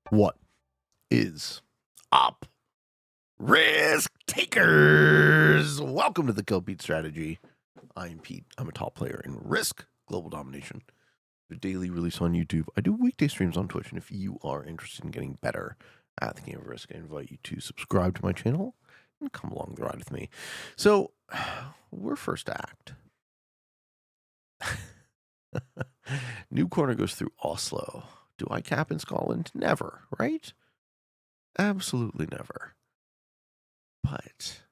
What is up, risk takers? Welcome to the Kill Beat Strategy. I'm Pete. I'm a top player in Risk Global Domination. The daily release on YouTube. I do weekday streams on Twitch, and if you are interested in getting better at the game of Risk, I invite you to subscribe to my channel and come along the ride with me. So, we're first act. New corner goes through Oslo. Do I cap in Scotland? Never, right? Absolutely never. But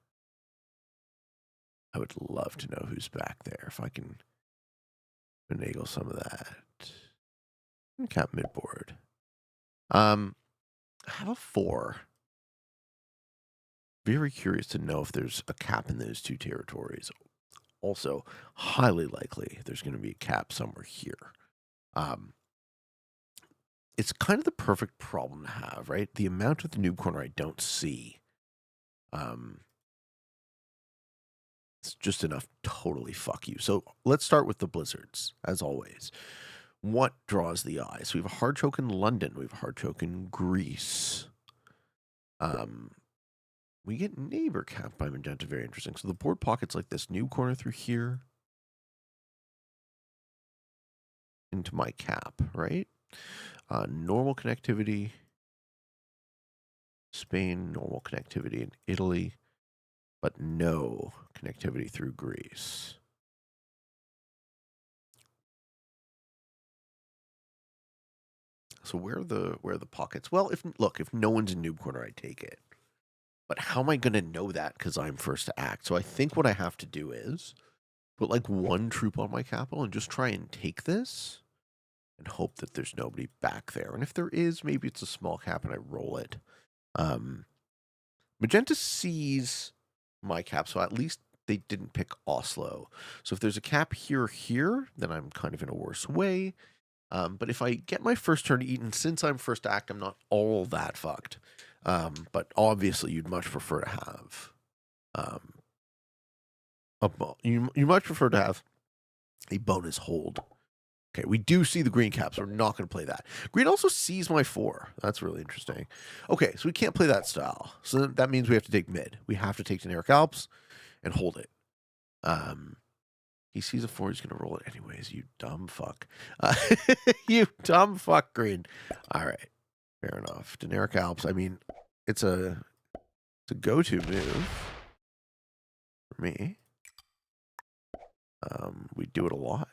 I would love to know who's back there if I can finagle some of that. Cap midboard. I have a 4. Very curious to know if there's a cap in those two territories. Also, highly likely there's going to be a cap somewhere here. It's kind of the perfect problem to have, right? The amount of the noob corner I don't see. It's just enough to totally fuck you. So let's start with the blizzards, as always. What draws the eye? So we have a hard choke in London. We have a hard choke in Greece. We get neighbor capped by magenta. Very interesting. So the board pockets like this. New corner through here. Into my cap, right? Normal connectivity. Spain, normal connectivity in Italy. But no connectivity through Greece. So where are the pockets? Well, if no one's in noob corner, I take it. But how am I going to know that because I'm first to act? So I think what I have to do is put like one troop on my capital and just try and take this and hope that there's nobody back there. And if there is, maybe it's a small cap and I roll it. Magenta sees my cap, so at least they didn't pick Oslo. So if there's a cap here or here, then I'm kind of in a worse way. But if I get my first turn eaten, since I'm first act, I'm not all that fucked. But obviously, you'd much prefer to have you much prefer to have a bonus hold. Okay, we do see the green caps. We're not going to play that. Green also sees my 4. That's really interesting. Okay, so we can't play that style. So that means we have to take mid. We have to take generic Alps and hold it. He sees a 4. He's going to roll it anyways. You dumb fuck. You dumb fuck, Green. All right, fair enough. Generic Alps. I mean, it's a go-to move for me. We do it a lot.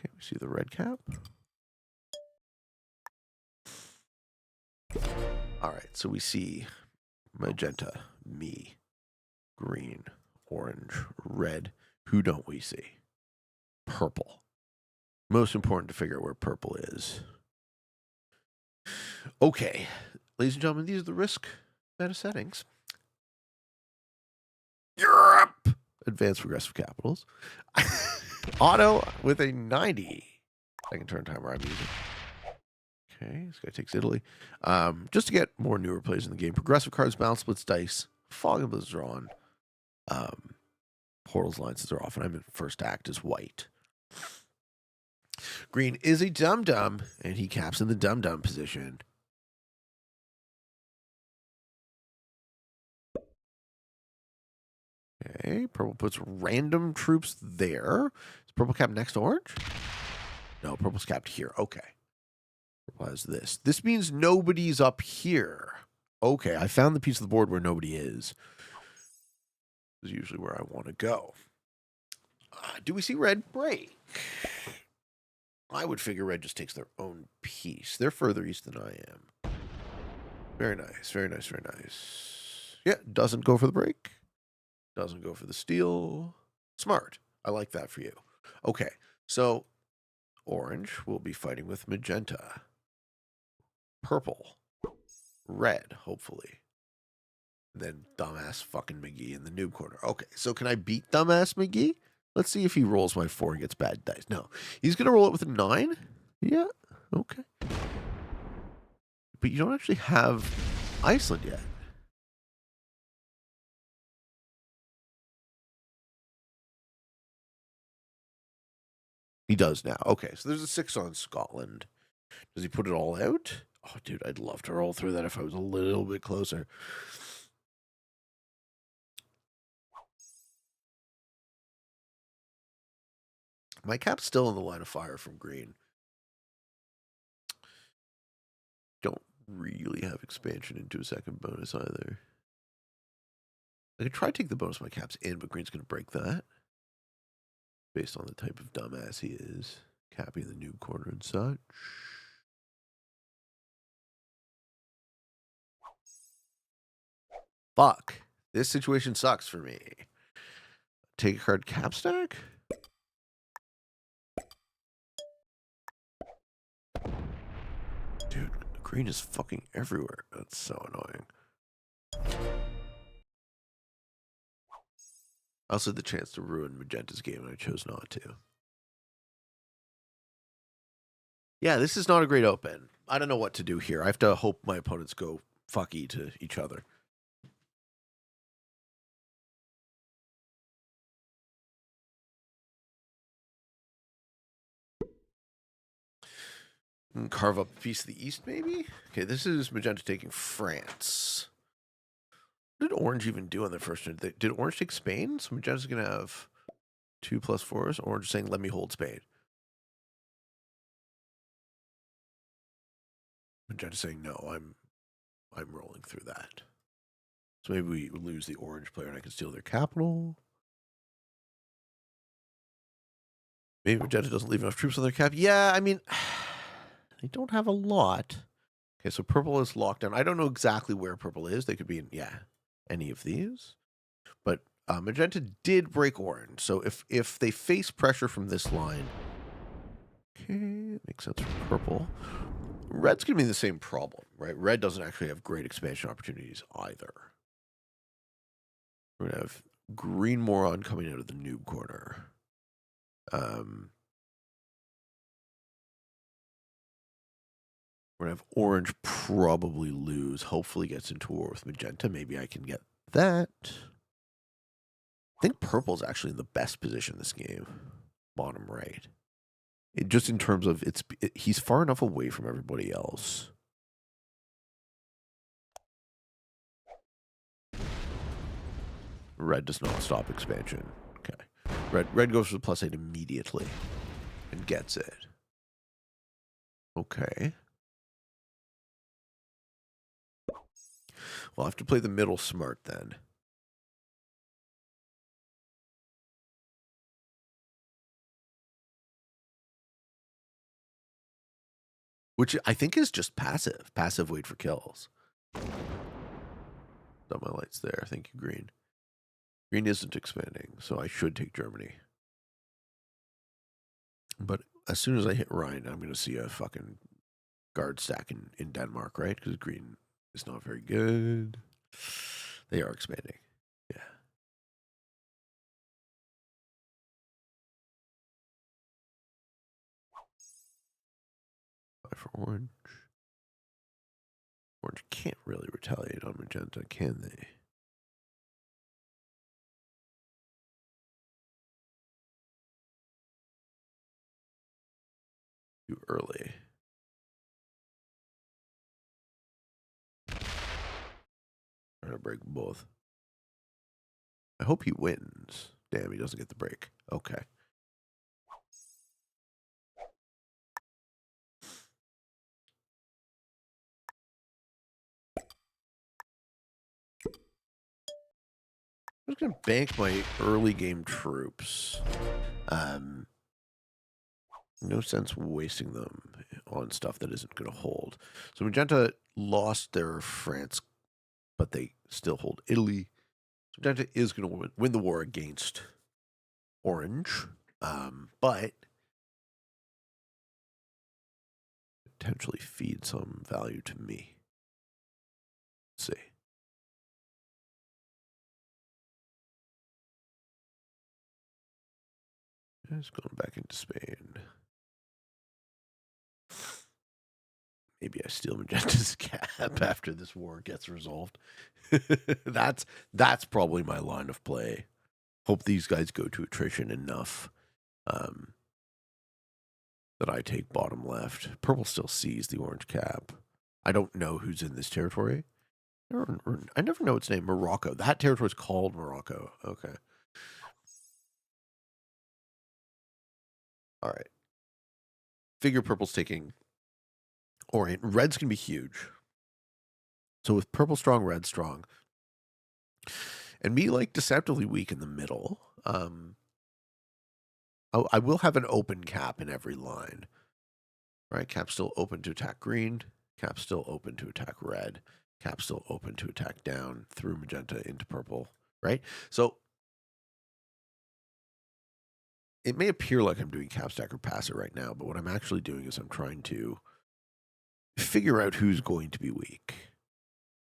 Okay, we see the red cap. All right, so we see magenta, me, green, orange, red. Who don't we see? Purple. Most important to figure out where purple is. Okay, ladies and gentlemen, these are the risk meta settings. Europe! Advanced progressive capitals. Auto with a 90. Second turn timer I'm using. Okay, this guy takes Italy. Just to get more newer plays in the game. Progressive cards, balance splits, dice. Fog and Blizzards are on. Portals alliances are off, and I'm in first act as white. Green is a dum-dum, and he caps in the dum-dum position. Okay, purple puts random troops there. Is purple cap next to orange? No, purple's capped here. Okay. Purple has this. This means nobody's up here. Okay, I found the piece of the board where nobody is. This is usually where I want to go. Do we see red break? I would figure red just takes their own piece. They're further east than I am. Very nice, very nice, very nice. Yeah, doesn't go for the break. Doesn't go for the steal. Smart. I like that for you. Okay, so orange will be fighting with magenta. Purple. Red, hopefully. Then dumbass fucking McGee in the noob corner. Okay, so can I beat dumbass McGee? Let's see if he rolls my 4 and gets bad dice. No, he's going to roll it with a 9? Yeah, okay. But you don't actually have Iceland yet. He does now. Okay, so there's a 6 on Scotland. Does he put it all out? Oh, dude, I'd love to roll through that if I was a little bit closer. My cap's still in the line of fire from green. Don't really have expansion into a second bonus either. I could try to take the bonus my cap's in, but green's going to break that. Based on the type of dumbass he is. Capping the noob corner and such. Fuck. This situation sucks for me. Take a card cap stack? Dude, green is fucking everywhere. That's so annoying. I also had the chance to ruin Magenta's game, and I chose not to. Yeah, this is not a great open. I don't know what to do here. I have to hope my opponents go fucky to each other. And carve up a piece of the East, maybe? Okay, this is Magenta taking France. What did Orange even do on their first turn? Did Orange take Spain? So Magenta's going to have 2+4s. Orange saying, let me hold Spain. Magenta's saying, no, I'm rolling through that. So maybe we lose the Orange player and I can steal their capital. Maybe Magenta doesn't leave enough troops on their cap. Yeah, I mean, they don't have a lot. Okay, so purple is locked down. I don't know exactly where purple is. They could be in, any of these. But Magenta did break orange. So if they face pressure from this line, okay, makes sense for purple. Red's going to be the same problem, right? Red doesn't actually have great expansion opportunities either. We're going to have green moron coming out of the noob corner. We're going to have orange probably lose. Hopefully gets into war with magenta. Maybe I can get that. I think purple's actually in the best position this game. Bottom right. Just in terms of he's far enough away from everybody else. Red does not stop expansion. Okay. Red goes for the +8 immediately and gets it. Okay. We'll have to play the middle smart then. Which I think is just passive. Passive wait for kills. Got my lights there. Thank you, green. Green isn't expanding, so I should take Germany. But as soon as I hit Rhine, I'm going to see a fucking guard stack in Denmark, right? Because green is not very good. They are expanding. Yeah. Five for orange. Orange can't really retaliate on magenta, can they? Too early. Trying to break both. I hope he wins. Damn, he doesn't get the break. Okay. I'm just going to bank my early game troops. No sense wasting them on stuff that isn't going to hold. So Magenta lost their France, but they still hold Italy. So Magenta is going to win the war against Orange, but potentially feed some value to me. Let's see. Just going back into Spain. Maybe I steal Magenta's cap after this war gets resolved. That's probably my line of play. Hope these guys go to attrition enough. that I take bottom left. Purple still sees the orange cap. I don't know who's in this territory. I never know its name. Morocco. That territory is called Morocco. Okay. All right. Figure purple's taking orient. Red's can be huge. So with purple strong, red strong. And me like deceptively weak in the middle. I will have an open cap in every line. Right? Cap still open to attack green. Cap still open to attack red. Cap still open to attack down through magenta into purple. Right? So it may appear like I'm doing cap stack or pass it right now, but what I'm actually doing is I'm trying to figure out who's going to be weak.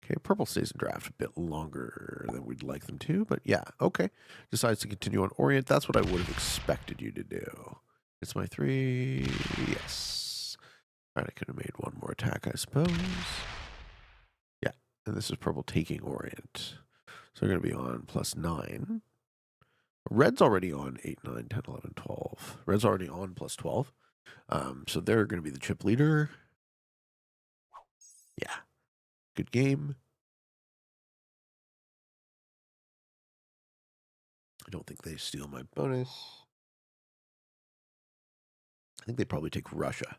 Okay, purple stays in draft a bit longer than we'd like them to, but yeah, okay. Decides to continue on orient. That's what I would have expected you to do. It's my 3. Yes. All right, I could have made one more attack, I suppose. Yeah, and this is purple taking orient. So we're going to be on +9. Red's already on 8, 9, 10, 11, 12. Red's already on +12. So they're going to be the chip leader. Yeah. Good game. I don't think they steal my bonus. I think they probably take Russia.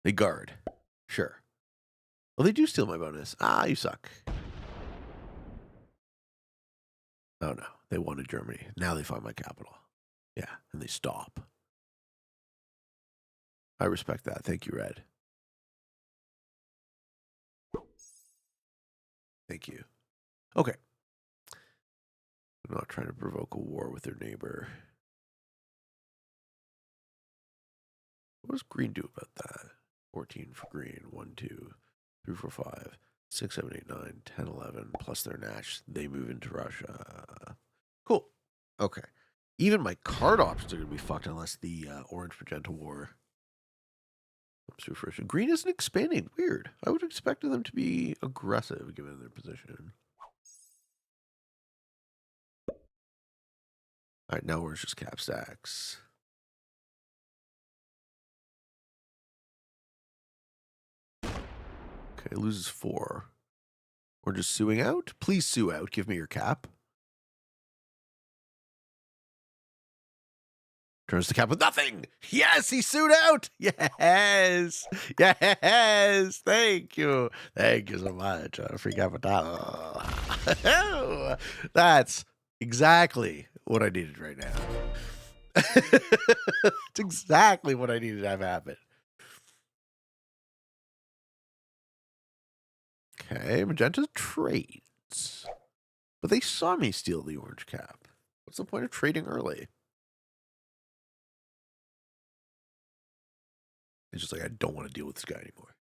They guard. Sure. Well, they do steal my bonus. Ah, you suck. Oh, no. They wanted Germany. Now they find my capital. Yeah, and they stop. I respect that. Thank you, Red. Thank you. Okay. I'm not trying to provoke a war with their neighbor. What does green do about that? 14 for green. 1, 2, 3, 4, 5, 6, 7, 8, 9, 10, 11. Plus their Nash. They move into Russia. Cool. Okay. Even my card options are going to be fucked unless the orange magenta war comes to fruition. Green isn't expanding. Weird. I would have expected them to be aggressive given their position. All right, now orange just cap stacks. Okay, loses 4. We're just suing out. Please sue out. Give me your cap. Turns the cap with nothing. Yes, he sued out. Yes. Yes. Thank you. Thank you so much. Free capital. That's exactly what I needed right now. It's exactly what I needed to have happen. Okay, magenta trades. But they saw me steal the orange cap. What's the point of trading early? It's just like, I don't want to deal with this guy anymore.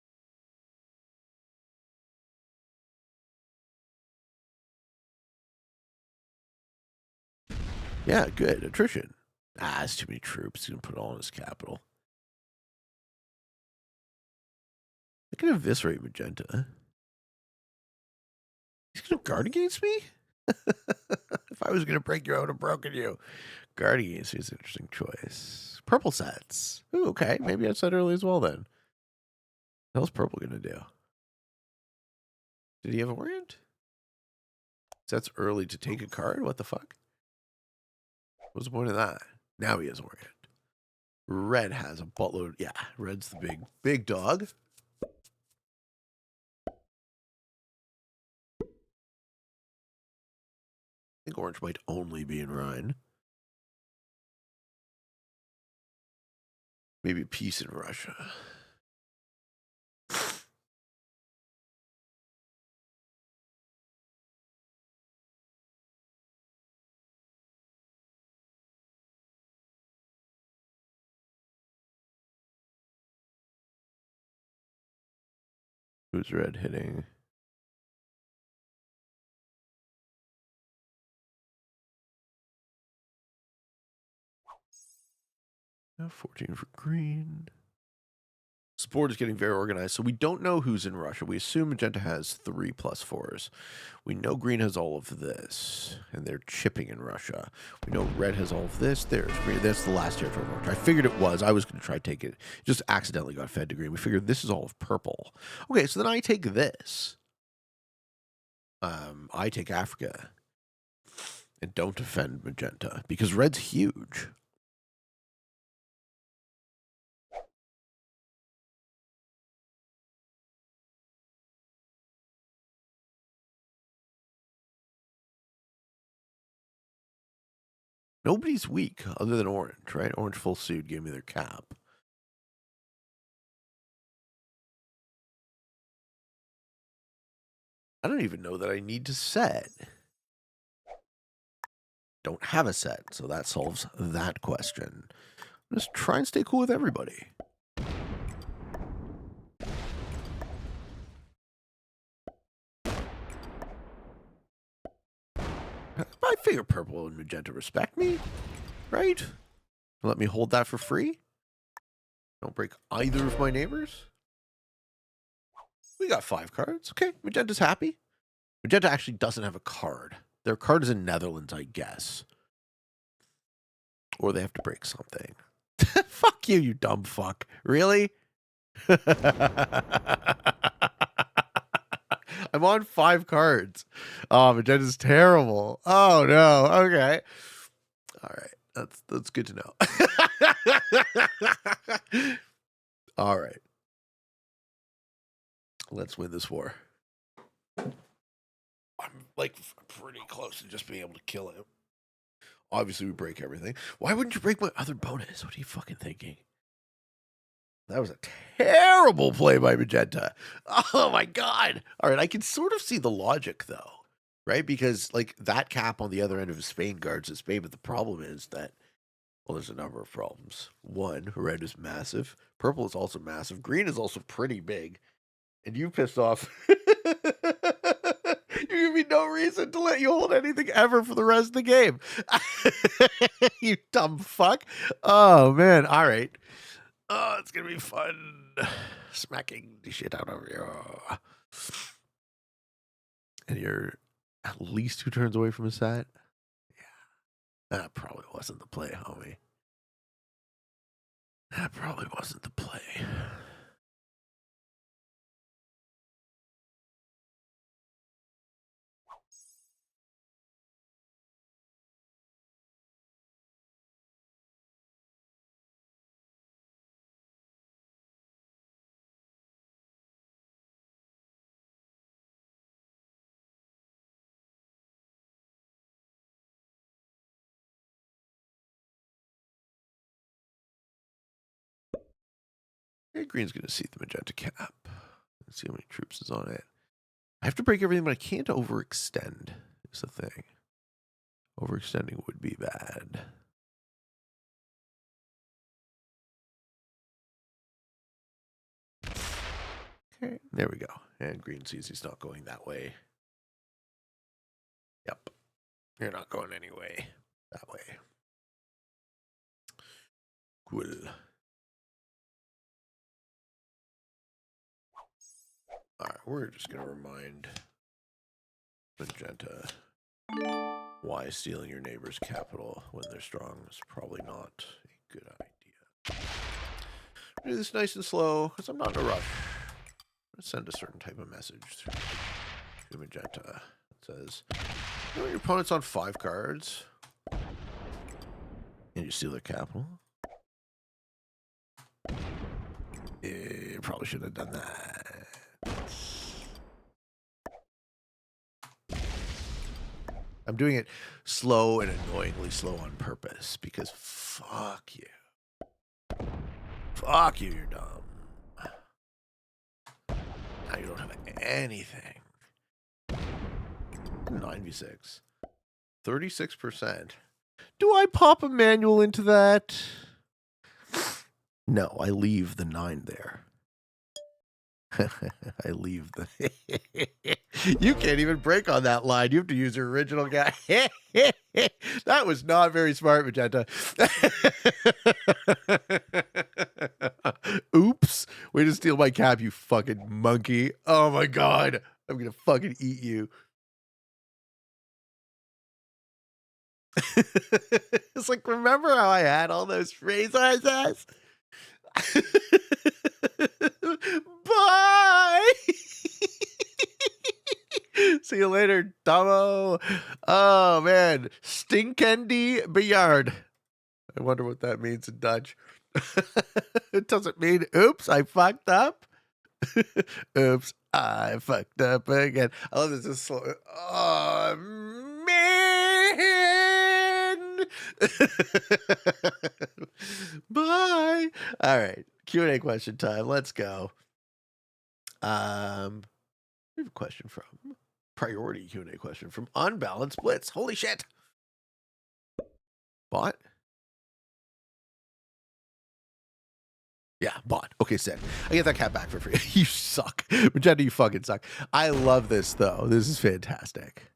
Yeah, good. Attrition. Ah, it's too many troops. He's going to put it all in his capital. I can eviscerate magenta. He's going to guard against me? If I was going to break you, I would have broken you. Guard against me is an interesting choice. Purple sets. Ooh, okay. Maybe I said early as well then. What else purple going to do? Did he have orient? Sets early to take a card? What the fuck? What's the point of that? Now he has orient. Red has a buttload. Yeah, red's the big dog. I think orange might only be in Rhine. Maybe peace in Russia. Who's red hitting? Oh, 14 for green. Sport is getting very organized. So we don't know who's in Russia. We assume Magenta has 3+4s. We know Green has all of this, and they're chipping in Russia. We know Red has all of this. There's Green. That's the last territory of Orange. I figured it was. I was going to try to take it. Just accidentally got fed to Green. We figured this is all of purple. Okay, so then I take this. I take Africa. And don't defend Magenta, because Red's huge. Nobody's weak other than Orange, right? Orange full suit gave me their cap. I don't even know that I need to set. Don't have a set, so that solves that question. Just try and stay cool with everybody. I figure purple and magenta respect me, right? Let me hold that for free. Don't break either of my neighbors. We got 5 cards. Okay, magenta's happy. Magenta actually doesn't have a card. Their card is in Netherlands, I guess. Or they have to break something. Fuck you, you dumb fuck. Really? I'm on 5 cards. Oh, Magenta's terrible. Oh no. Okay. All right. That's good to know. All right. Let's win this war. I'm like pretty close to just being able to kill him. Obviously, we break everything. Why wouldn't you break my other bonus? What are you fucking thinking? That was a terrible play by Magenta. Oh my god. All right, I can sort of see the logic though, right? Because like that cap on the other end of his Spain guards is Spain, but the problem is that, well, there's a number of problems. One, red is massive. Purple is also massive. Green is also pretty big. And you pissed off. You give me no reason to let you hold anything ever for the rest of the game. You dumb fuck. Oh, man. All right. Oh, it's going to be fun. Smacking the shit out of you. And you're at least 2 turns away from a set? Yeah. That probably wasn't the play, homie. That probably wasn't the play. Okay, green's going to see the magenta cap. Let's see how many troops is on it. I have to break everything, but I can't overextend, is the thing. Overextending would be bad. Okay, there we go. And green sees he's not going that way. Yep. You're not going anyway. That way. Cool. Alright, we're just going to remind Magenta why stealing your neighbor's capital when they're strong is probably not a good idea. Do this nice and slow, because I'm not in a rush. Let's send a certain type of message to Magenta. It says, you know, your opponent's on 5 cards, and you steal their capital. You probably shouldn't have done that. I'm doing it slow and annoyingly slow on purpose, because fuck you. Fuck you, you're dumb. Now you don't have anything. 9v6. 36%. Do I pop a manual into that? No, I leave the 9 there. I leave the... You can't even break on that line. You have to use your original guy. That was not very smart, Magenta. Oops. Way to steal my cap, you fucking monkey. Oh my god. I'm gonna fucking eat you. It's like, remember how I had all those phrases? Bye. See you later, Domo. Oh man, stinkendi bejaard. I wonder what that means in Dutch. It doesn't mean oops, I fucked up. Oops, I fucked up again. I love this. Is slow. Oh man. Bye. All right, Q&A question time. Let's go. We have a question from priority Q&A question from Unbalanced Blitz. Holy shit. Bot? Yeah, bot. Okay, sick. I get that cat back for free. You suck. Magenta, you fucking suck. I love this, though. This is fantastic.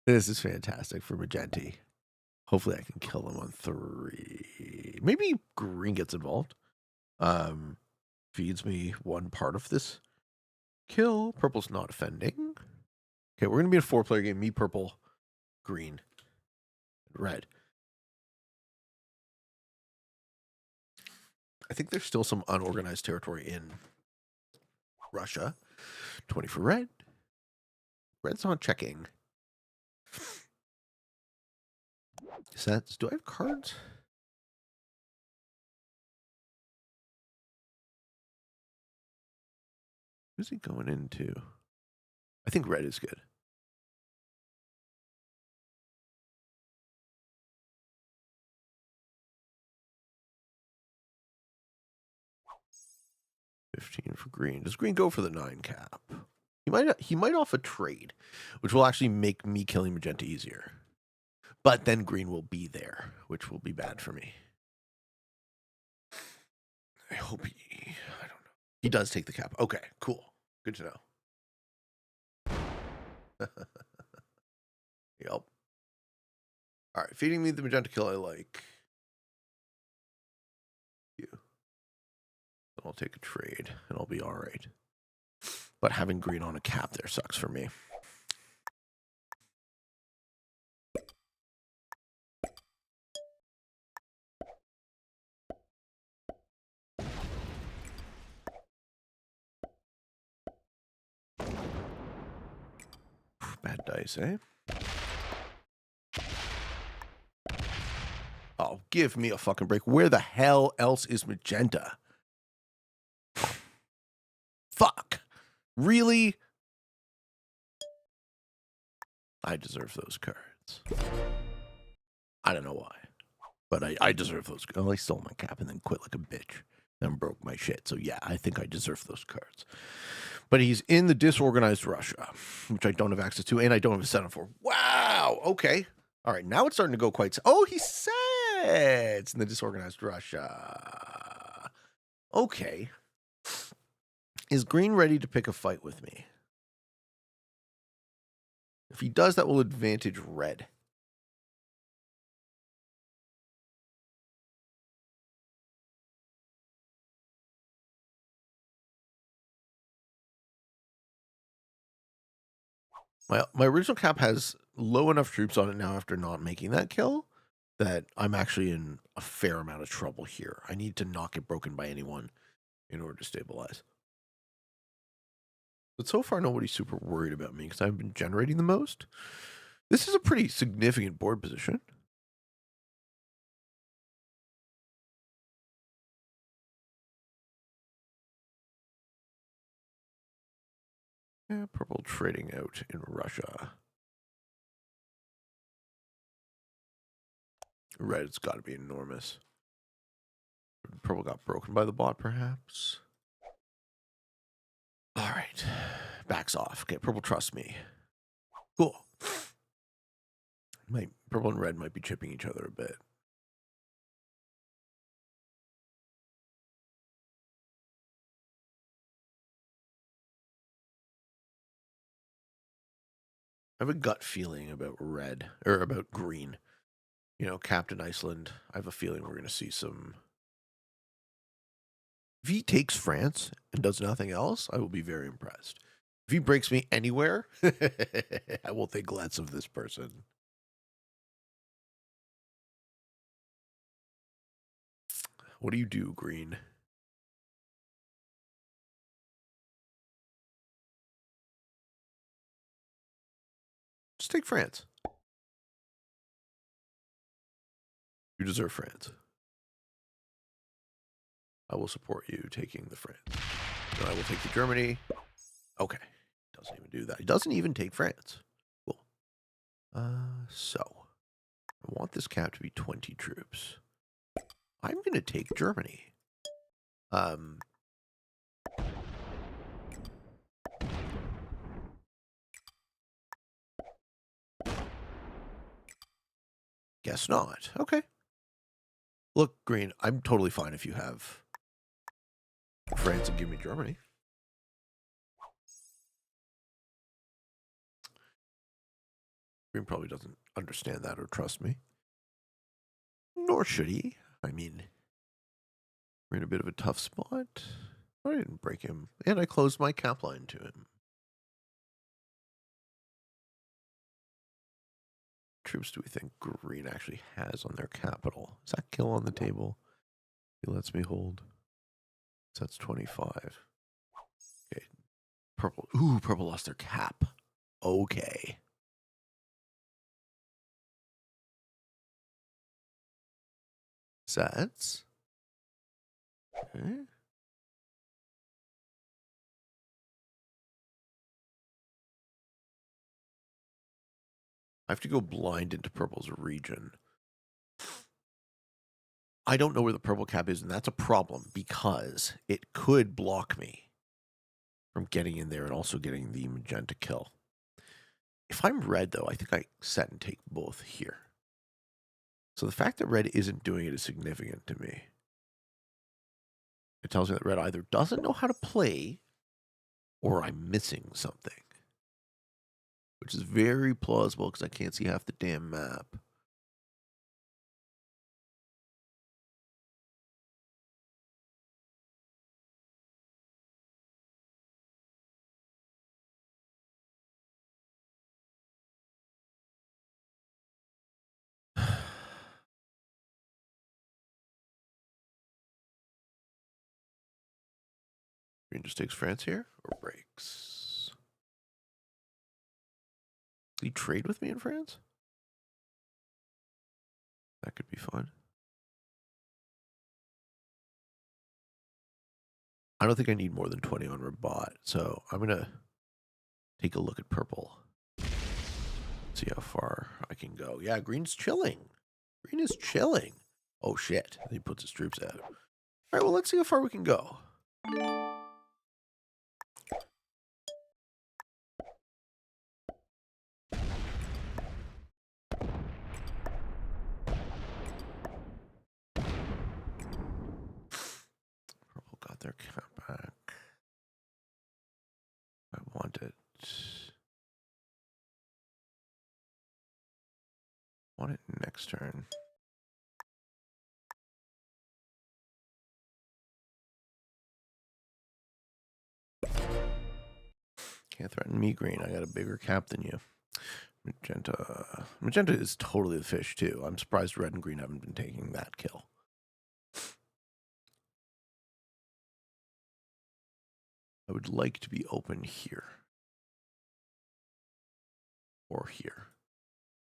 This is fantastic for Magenti. Hopefully I can kill them on 3. Maybe green gets involved. Feeds me one part of this kill. Purple's not offending. Okay, we're going to be a 4-player game. Me, purple, green, red. I think there's still some unorganized territory in Russia. 20 for red. Red's not checking. Sets. Do I have cards? Who's he going into? I think red is good. $15 for green. Does green go for the 9 cap? He might off a trade, which will actually make me killing magenta easier. But then green will be there, which will be bad for me. I hope I don't know. He does take the cap. Okay, cool. Good to know. Yep. All right, feeding me the magenta kill I like. You. Then I'll take a trade, and I'll be all right. But having green on a cap there sucks for me. Bad dice, eh? Oh, give me a fucking break. Where the hell else is magenta? Fuck. Really? I deserve those cards. I don't know why. But I deserve those. Well, I stole my cap and then quit like a bitch. Then broke my shit. So yeah, I think I deserve those cards. But he's in the disorganized Russia, which I don't have access to, and I don't have a setup for. Wow. Okay. All right. Now it's starting to go quite. Oh, he sets in the disorganized Russia. Okay. Is green ready to pick a fight with me? If he does, that will advantage red. My original cap has low enough troops on it now after not making that kill that I'm actually in a fair amount of trouble here. I need to not get broken by anyone in order to stabilize. But so far, nobody's super worried about me because I've been generating the most. This is a pretty significant board position. Yeah, purple trading out in Russia. Red's got to be enormous. Purple got broken by the bot, perhaps. All right. Backs off. Okay, purple trusts me. Cool. Purple and red might be chipping each other a bit. I have a gut feeling about red, or about green. You know, Captain Iceland, I have a feeling we're going to see some If he takes France and does nothing else, I will be very impressed. If he breaks me anywhere, I will think less of this person. What do you do, Green? Just take France. You deserve France. I will support you taking the France. And I will take the Germany. Okay. Doesn't even do that. He doesn't even take France. Cool. So I want this cap to be 20 troops. I'm going to take Germany. Guess not. Okay. Look, Green, I'm totally fine if you have France and give me Germany. Green probably doesn't understand that or trust me. Nor should he. I mean, we're in a bit of a tough spot. I didn't break him. And I closed my cap line to him. Troops do we think Green actually has on their capital? Is that kill on the table? He lets me hold. So that's 25. Okay. Purple. Ooh, purple lost their cap. Okay. Sets. Okay. I have to go blind into purple's region. I don't know where the purple cap is, and that's a problem because it could block me from getting in there and also getting the magenta kill. If I'm red, though, I think I set and take both here. So the fact that red isn't doing it is significant to me. It tells me that red either doesn't know how to play or I'm missing something, which is very plausible because I can't see half the damn map. Green just takes France here or breaks. Did he trade with me in France? That could be fun. I don't think I need more than 20 on Rabat, so I'm going to take a look at purple. See how far I can go. Yeah, green's chilling. Green is chilling. Oh, shit. He puts his troops out. All right, well, let's see how far we can go. Purple got their cap back. I want it. I want it next turn. Can't threaten me, green. I got a bigger cap than you. Magenta. Magenta is totally the fish, too. I'm surprised red and green haven't been taking that kill. I would like to be open here. Or here.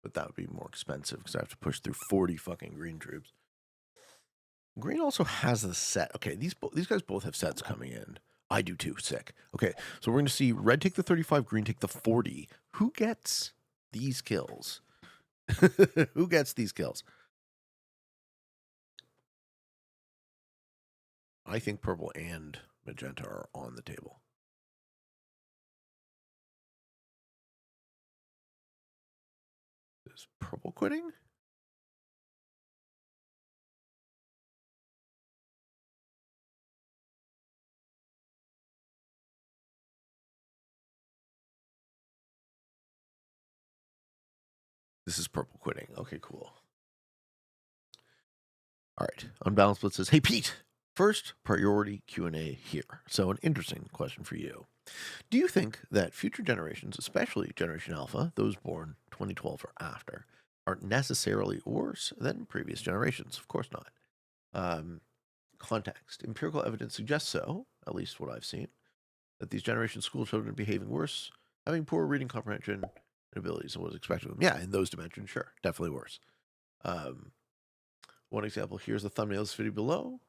But that would be more expensive because I have to push through 40 fucking green troops. Green also has the set. Okay, these guys both have sets coming in. I do too. Sick. Okay, so we're going to see red take the 35, green take the 40. Who gets these kills? Who gets these kills? I think purple and magenta are on the table. Is purple quitting? This is purple quitting. Okay, cool. All right. Unbalanced Blitz says, hey, Pete, First priority Q&A here. So an interesting question for you. Do you think that future generations, especially Generation Alpha, those born 2012 or after, are necessarily worse than previous generations? Of course not. Context. Empirical evidence suggests so, at least what I've seen, that these generation school children are behaving worse, having poor reading comprehension and abilities than what was expected of them. Yeah, in those dimensions, sure. Definitely worse. One example, here's the thumbnail of this video below.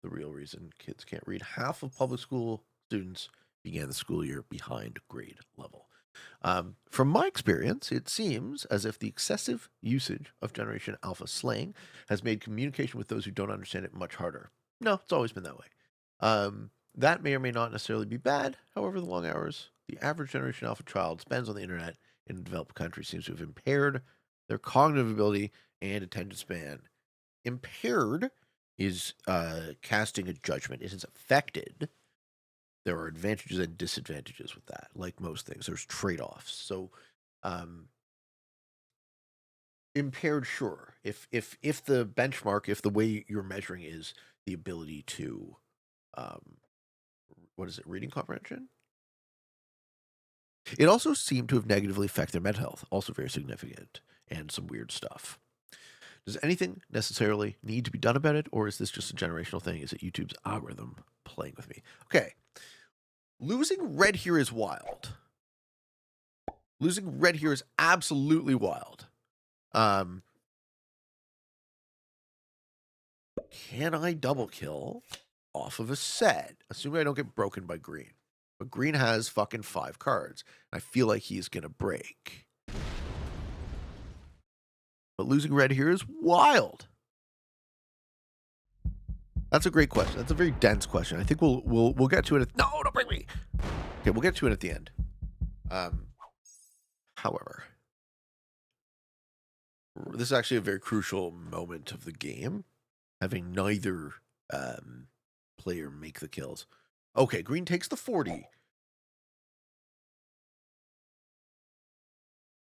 The real reason kids can't read. Half of public school students began the school year behind grade level. From my experience, it seems as if the excessive usage of Generation Alpha slang has made communication with those who don't understand it much harder. No, it's always been that way. That may or may not necessarily be bad. However, the long hours the average Generation Alpha child spends on the internet in a developed country seems to have impaired their cognitive ability and attention span. Impaired is casting a judgment. It has affected. There are advantages and disadvantages with that, like most things. There's trade-offs. So, impaired, sure. If the benchmark, if the way you're measuring is the ability to, what is it, reading comprehension? It also seemed to have negatively affected their mental health, also very significant, and some weird stuff. Does anything necessarily need to be done about it, or is this just a generational thing? Is it YouTube's algorithm playing with me? Okay. Losing red here is wild. Losing red here is absolutely wild. Can I double kill off of a set? Assuming I don't get broken by green. But green has fucking 5 cards. I feel like he's going to break. But losing red here is wild. That's a great question. That's a very dense question. I think we'll get to it. No, don't break me. Okay, we'll get to it at the end. However, this is actually a very crucial moment of the game, having neither player make the kills. Okay, green takes the 40.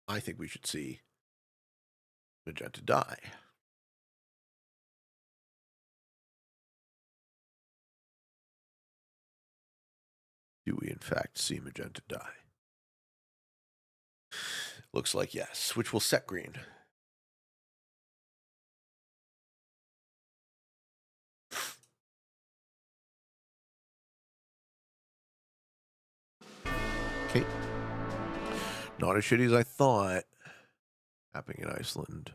I think we should see magenta die. Do we in fact see magenta die? Looks like yes, which will set green. Okay. Not as shitty as I thought. Happening in Iceland.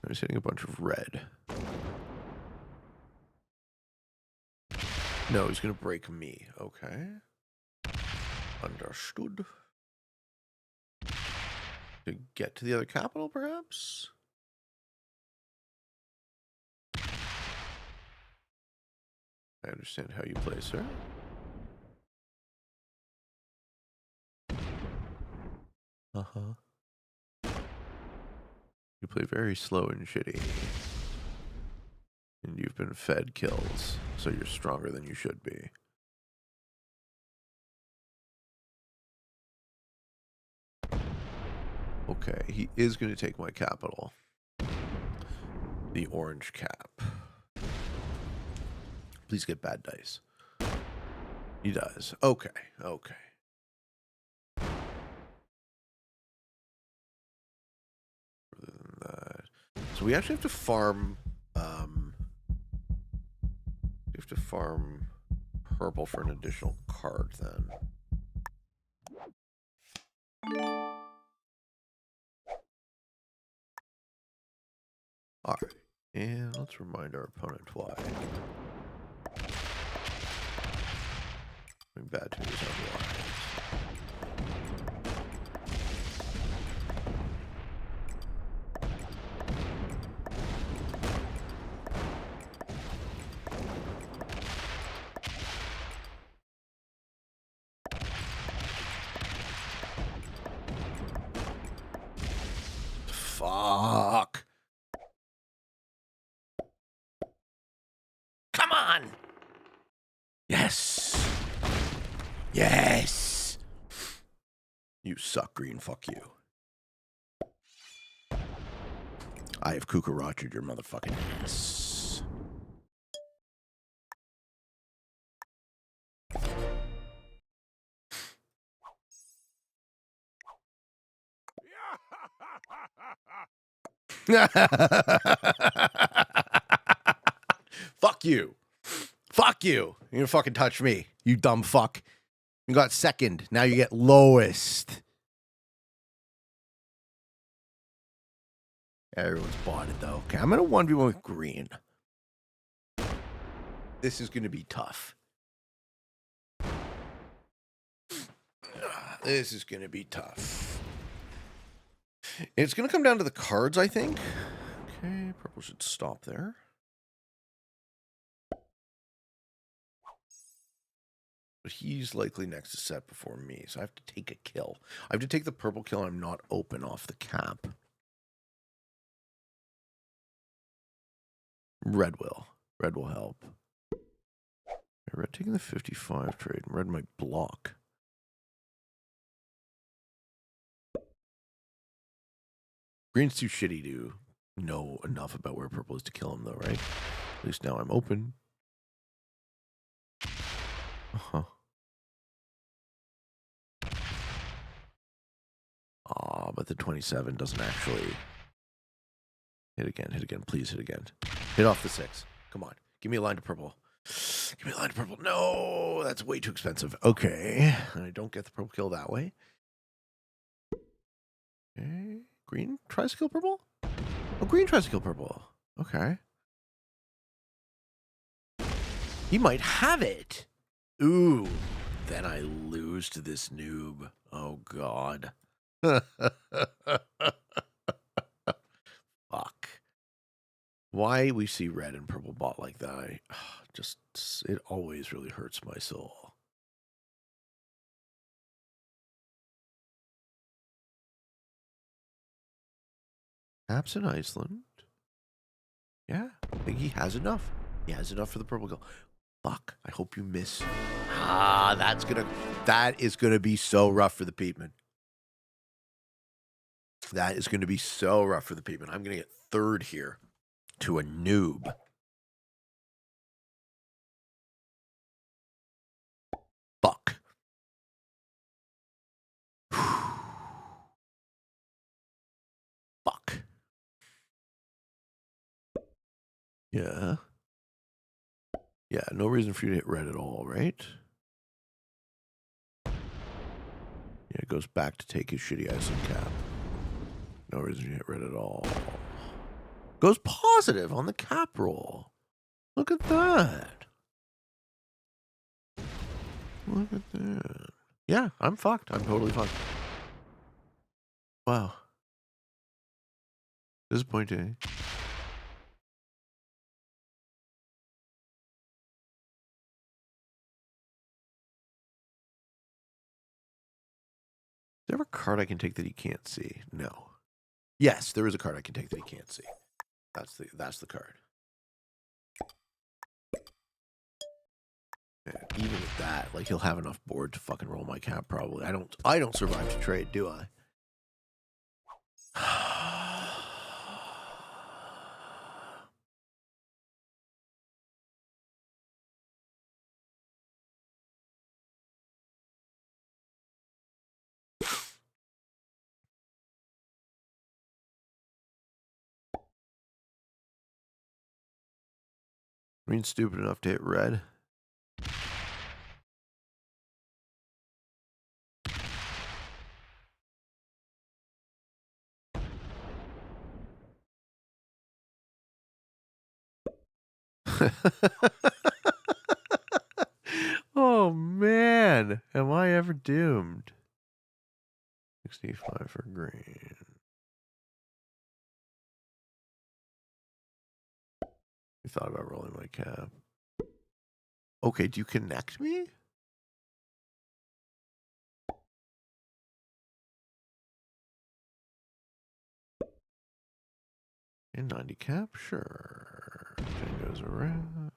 I'm just hitting a bunch of red. No, he's going to break me. Okay. Understood. To get to the other capital, perhaps? I understand how you play, sir. Uh-huh. You play very slow and shitty. And you've been fed kills, so you're stronger than you should be. Okay, he is going to take my capital. The orange cap. Please get bad dice. He does. Okay, okay. Further than that. So we actually have to farm... we have to farm purple for an additional card, then. All right, and let's remind our opponent why. Doing bad to his own lives. Fuck. Yes! You suck, green. Fuck you. I have cucaracha'd your motherfucking ass. Fuck you. Fuck you. You didn't fucking touch me, you dumb fuck. You got second. Now you get lowest. Everyone's bought it, though. Okay, I'm going to 1v1 with green. This is going to be tough. This is going to be tough. It's going to come down to the cards, I think. Okay, purple should stop there. But he's likely next to set before me, so I have to take a kill. I have to take the purple kill, and I'm not open off the cap. Red will. Red will help. Red taking the 55 trade. Red might block. Green's too shitty to know enough about where purple is to kill him, though, right? At least now I'm open. Uh-huh. Ah, but the 27 doesn't actually... Hit again, please hit again. Hit off the 6. Come on, give me a line to purple. Give me a line to purple. No, that's way too expensive. Okay, and I don't get the purple kill that way. Okay, green tries to kill purple? Oh, green tries to kill purple. Okay. He might have it. Ooh, then I lose to this noob. Oh, God. Fuck. Why we see red and purple bot like that, it always really hurts my soul. Caps in Iceland. Yeah, I think he has enough. He has enough for the purple kill. Fuck, I hope you miss. Ah, that is gonna be so rough for the Peatman. That is gonna be so rough for the Peatman. I'm gonna get third here to a noob. Fuck. Fuck. Yeah. Yeah, no reason for you to hit red at all, right? Yeah, it goes back to take his shitty Iceland cap. No reason to hit red at all. Goes positive on the cap roll. Look at that. Look at that. Yeah, I'm fucked. I'm totally fucked. Wow. Disappointing. Is there ever a card I can take that he can't see? No. Yes, there is a card I can take that he can't see. That's the card. Yeah, even with that, like, he'll have enough board to fucking roll my cap probably. I don't survive to trade, do I? Green's stupid enough to hit red. Oh man, am I ever doomed? 65 for green. I thought about rolling my cap. Okay, do you connect me? In 90 cap? Sure. Thing goes around.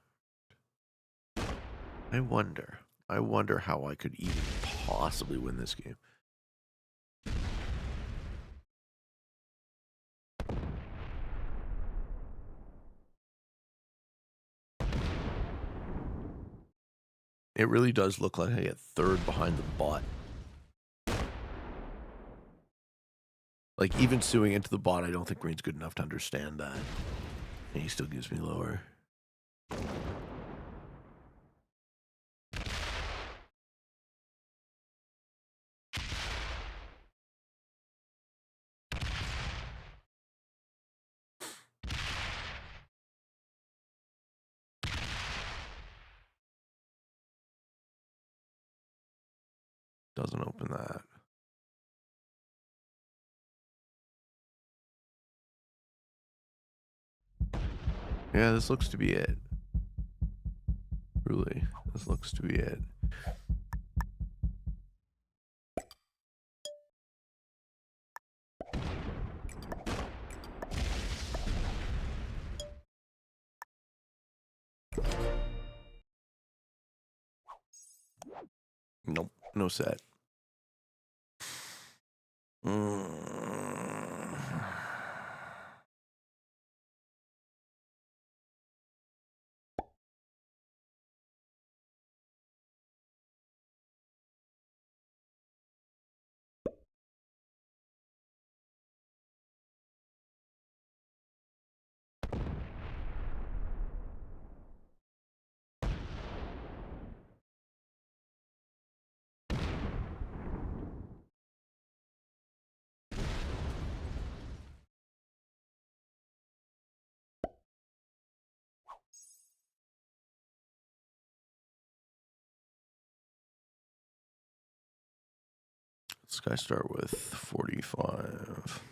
I wonder. I wonder how I could even possibly win this game. It really does look like I get third behind the bot. Like, even suing into the bot, I don't think green's good enough to understand that. And he still gives me lower. Doesn't open that. Yeah, this looks to be it. Really, this looks to be it. Nope, no set. This guy start with 45.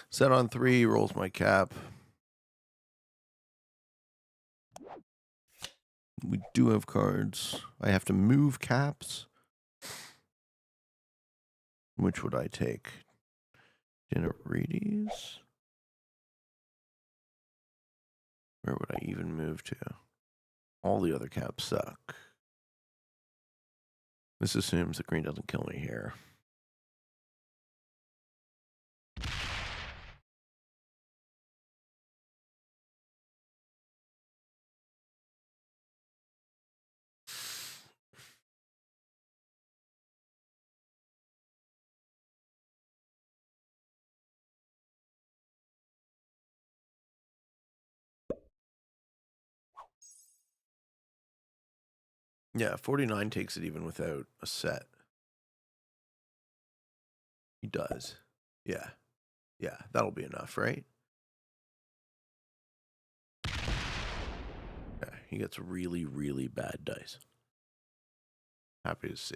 Set on 3, rolls my cap. We do have cards. I have to move caps. Which would I take? Dinner Reedies? Where would I even move to? All the other caps suck. This assumes that green doesn't kill me here. Yeah, 49 takes it even without a set. He does. Yeah. Yeah, that'll be enough, right? Yeah, he gets really, really bad dice. Happy to see.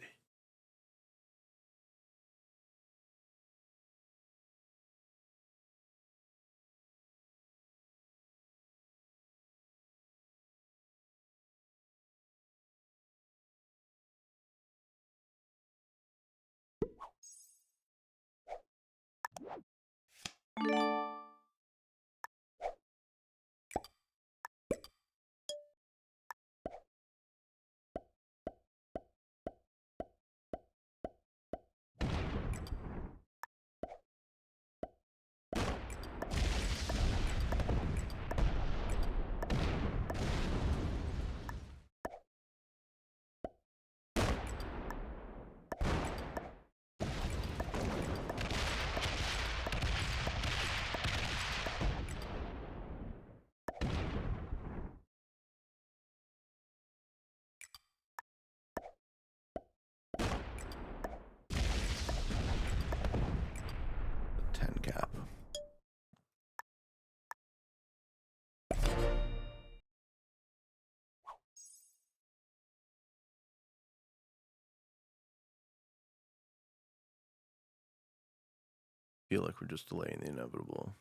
feel like we're just delaying the inevitable.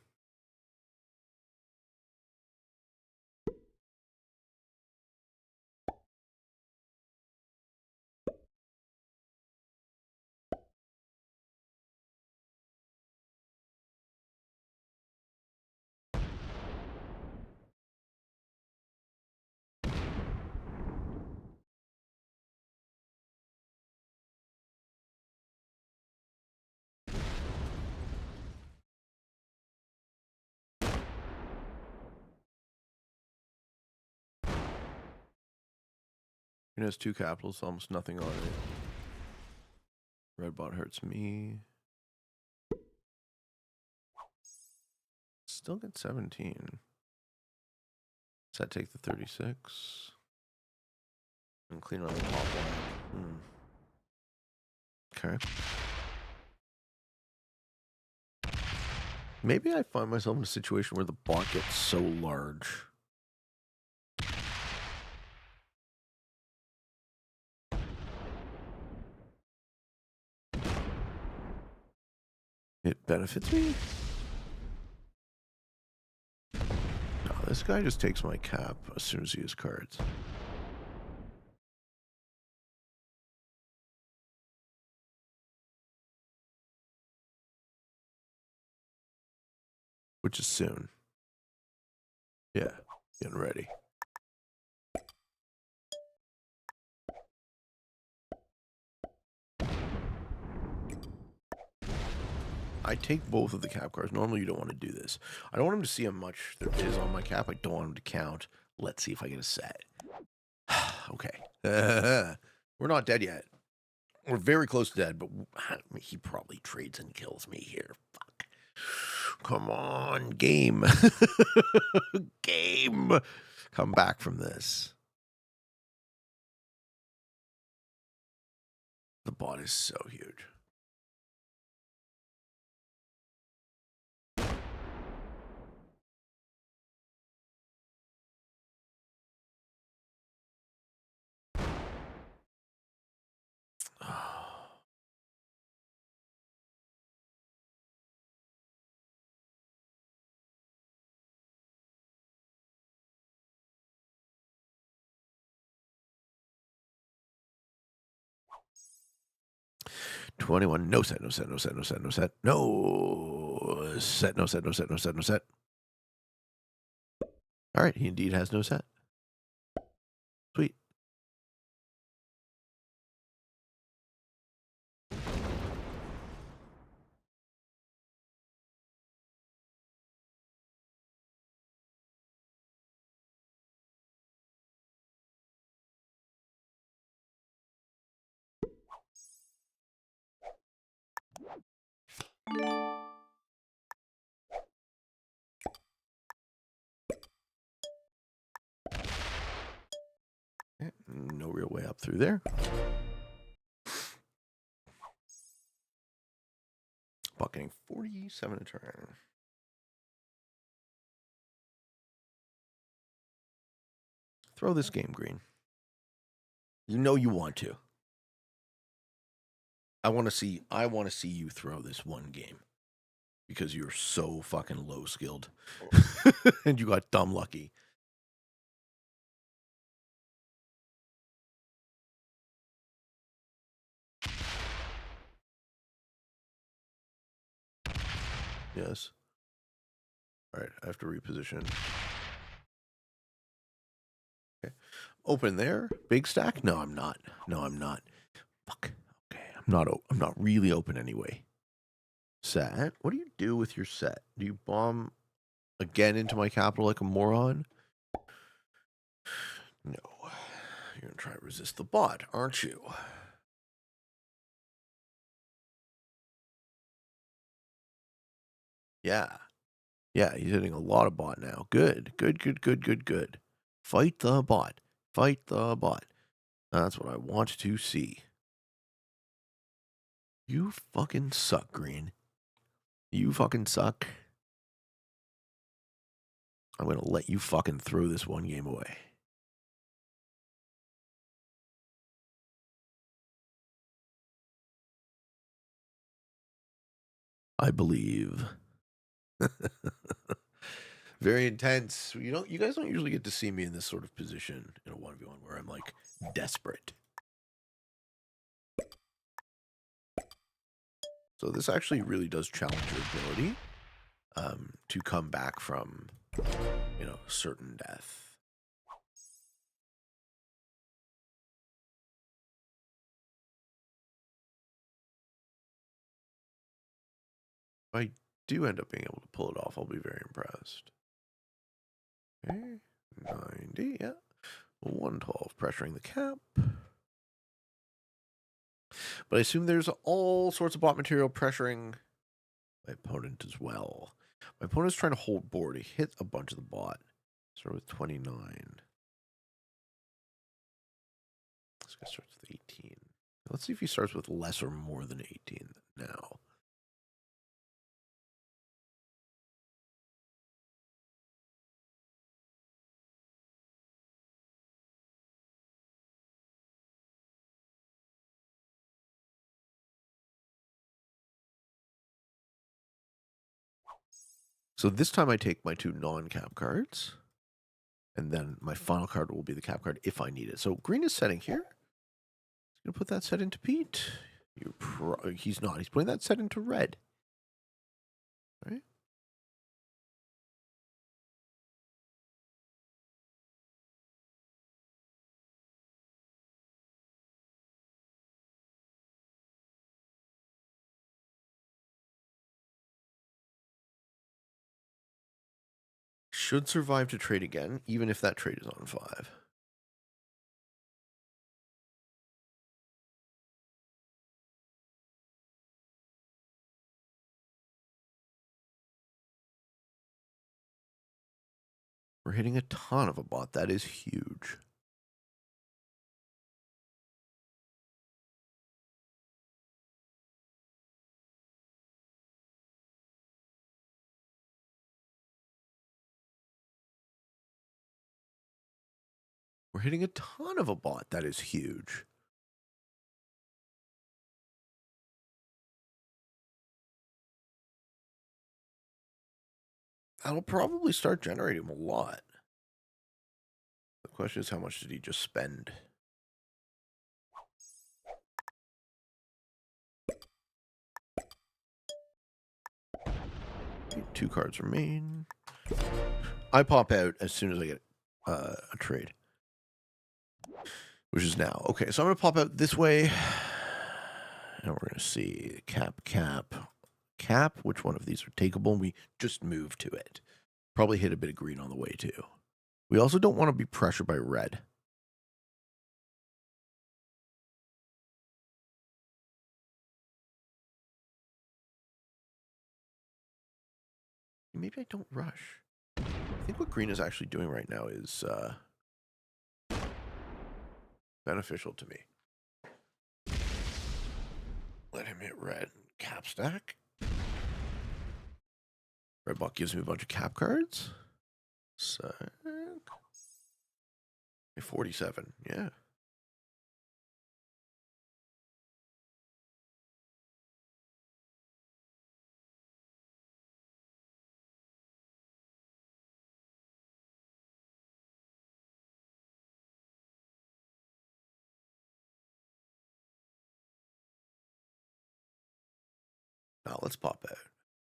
It has 2 capitals, almost nothing on it. Red bot hurts me. Still get 17. Does that take the 36? And clean on the top line. Okay. Maybe I find myself in a situation where the bot gets so large. It benefits me? No, this guy just takes my cap as soon as he has cards. Which is soon. Yeah, getting ready. I take both of the cap cards. Normally you don't want to do this. I don't want him to see how much there is on my cap. I don't want him to count. Let's see if I get a set. Okay. We're not dead yet. We're very close to dead, but he probably trades and kills me here. Fuck. Come on, game. Game. Come back from this. The bot is so huge. $21. No set, no set, no set, no set, no set. No set, no set, no set, no set, no set. All right, he indeed has no set. Sweet. No real way up through there. Bucketing 47 a turn. Throw this game green. You know you want to. I want to see you throw this one game. Because you're so fucking low skilled. And you got dumb lucky. Yes. All right, I have to reposition. Okay. Open there. Big stack? No, I'm not. No, I'm not. Fuck. Okay, I'm not really open anyway. Set? What do you do with your set? Do you bomb again into my capital like a moron? No. You're gonna try to resist the bot, aren't you? Yeah. Yeah, he's hitting a lot of bot now. Good. Good, good, good, good, good. Fight the bot. Fight the bot. That's what I want to see. You fucking suck, Green. You fucking suck. I'm going to let you fucking throw this one game away. I believe. Very intense. You guys don't usually get to see me in this sort of position in a 1v1 where I'm like desperate. So this actually really does challenge your ability to come back from, certain death. If I do end up being able to pull it off, I'll be very impressed. Okay, 90, yeah. 112, pressuring the cap. But I assume there's all sorts of bot material pressuring my opponent as well. My opponent's trying to hold board. He hit a bunch of the bot. Start with 29. This guy starts with 18. Let's see if he starts with less or more than 18 now. So this time I take my 2 non-cap cards. And then my final card will be the cap card if I need it. So green is setting here. He's going to put that set into Pete. He's not. He's putting that set into red. Right? Should survive to trade again, even if that trade is on 5. We're hitting a ton of a bot. That is huge. We're hitting a ton of a bot. That is huge. That'll probably start generating a lot. The question is, how much did he just spend? Okay, 2 cards remain. I pop out as soon as I get a trade, which is now. Okay, so I'm going to pop out this way. And we're going to see cap. Which one of these are takeable? And we just move to it. Probably hit a bit of green on the way, too. We also don't want to be pressured by red. Maybe I don't rush. I think what green is actually doing right now is beneficial to me. Let him hit red. Cap stack. Red buck gives me a bunch of cap cards. So 47, yeah. Now let's pop out.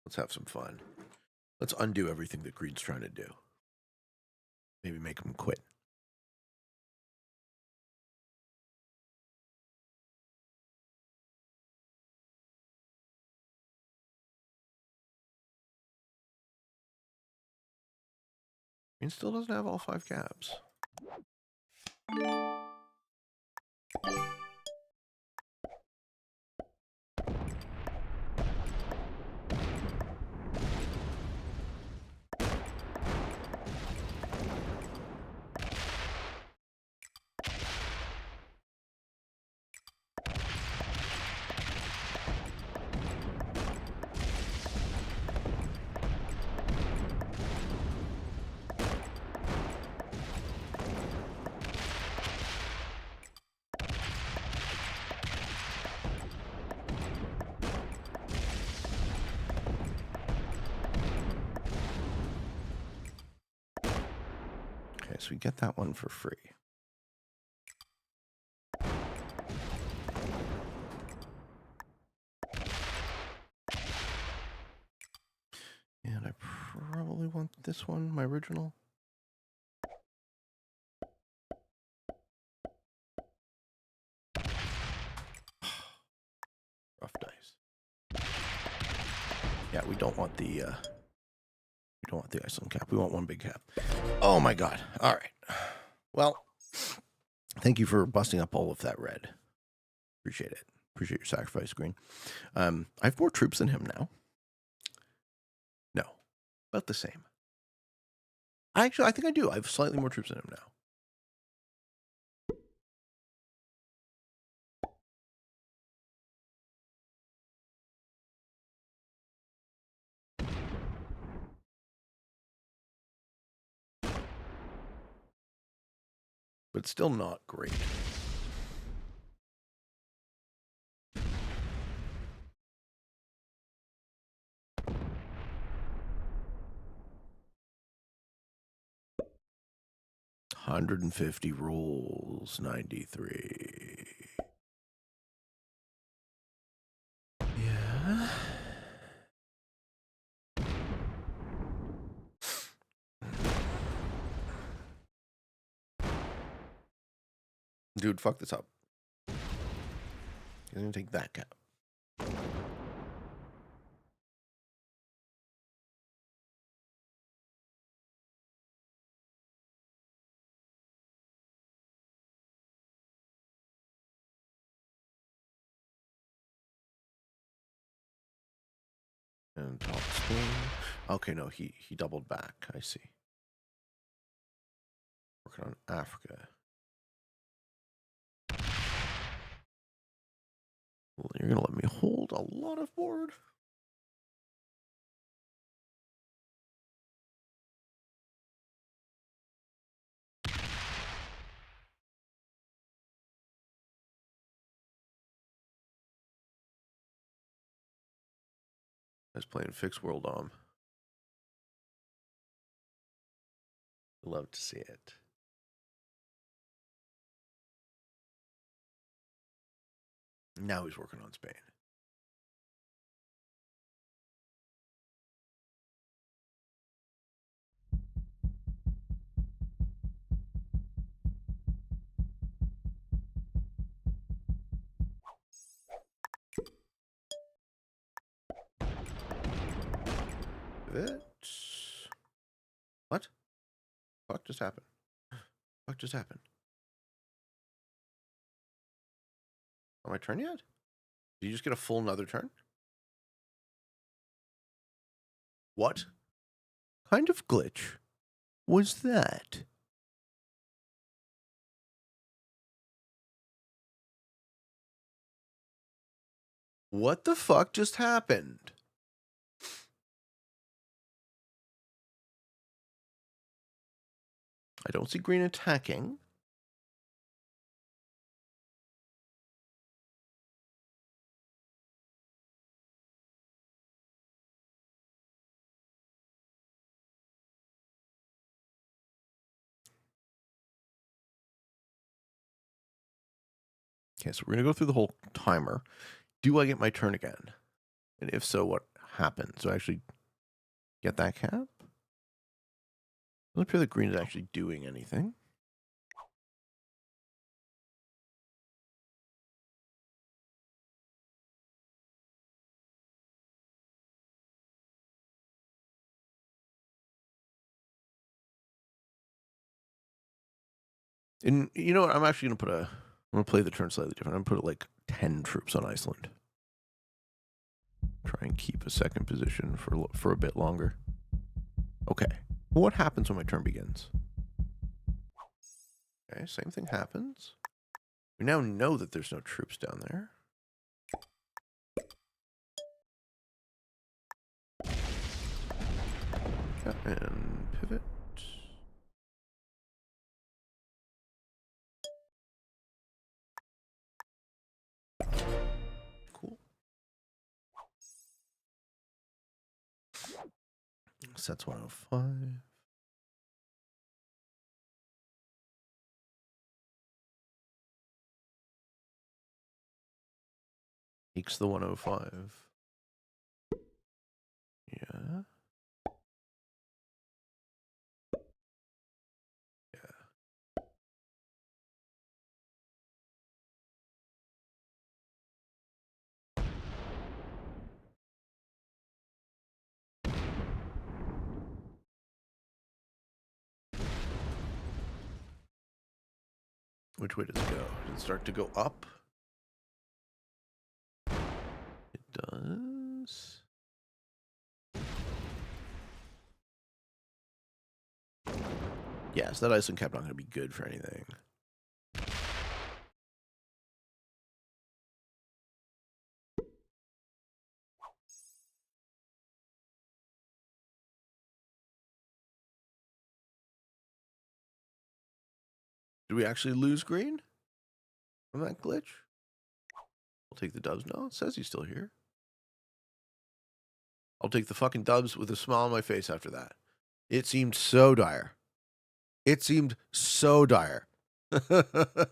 Let's have some fun. Let's undo everything that green's trying to do. Maybe make him quit. Green still doesn't have all 5 caps. so we get that one for free. And I probably want this one, my original. Rough dice. Yeah, we don't want the Iceland cap. We want one big cap. Oh my god. All right. Well, thank you for busting up all of that red. Appreciate it. Appreciate your sacrifice, Green. I have more troops than him now. No, about the same. Actually, I think I do. I have slightly more troops than him now. But still not great. $150 rules, 93. Yeah. Dude, fuck this up. He's gonna take that cap. And top Spain. Okay, no, he doubled back. I see. Working on Africa. Well, you're gonna let me hold a lot of board. I was playing Fixed World Dom. Love to see it. Now he's working on Spain. What? Fuck just happened? Fuck just happened? On my turn yet? Did you just get a full another turn? What kind of glitch was that? What the fuck just happened? I don't see green attacking. Okay, so we're going to go through the whole timer. Do I get my turn again? And if so, what happens? Do I actually get that cap? Doesn't appear that green is actually doing anything. And you know what? I'm actually going to I'm going to play the turn slightly different. I'm going to put like 10 troops on Iceland. Try and keep a second position for a bit longer. Okay. What happens when my turn begins? Okay, same thing happens. We now know that there's no troops down there. And pivot. Cool. Sets 105. Takes the 105. Yeah. Which way does it go? Does it start to go up? It does. Yes, that iceland cap not going to be good for anything. Did we actually lose green from that glitch? I'll take the dubs. No, it says he's still here. I'll take the fucking dubs with a smile on my face after that. It seemed so dire. It seemed so dire.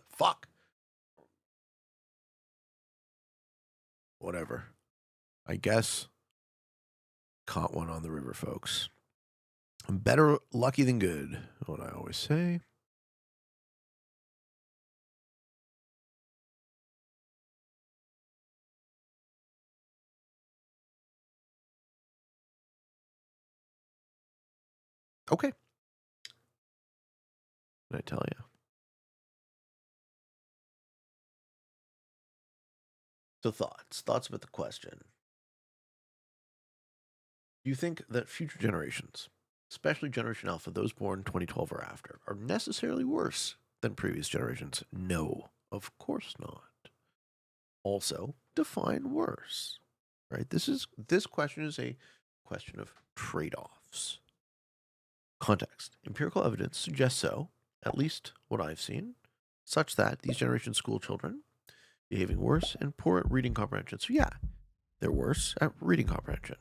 Fuck. Whatever. I guess. Caught one on the river, folks. I'm better lucky than good, what I always say. Okay. What did I tell you? So thoughts about the question. Do you think that future generations, especially Generation Alpha, those born 2012 or after, are necessarily worse than previous generations? No, of course not. Also, define worse. Right? This question is a question of trade-offs. Context. Empirical evidence suggests so, at least what I've seen, such that these generation school children behaving worse and poor at reading comprehension. So yeah, they're worse at reading comprehension.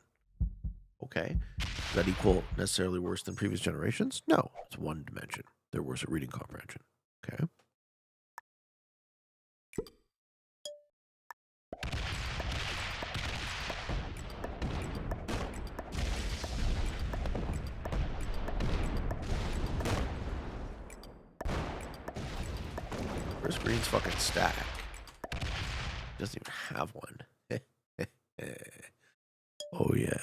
Okay. Does that equal necessarily worse than previous generations? No, it's one dimension. They're worse at reading comprehension. Okay. Where's Green's fucking stack? Doesn't even have one. Oh yeah.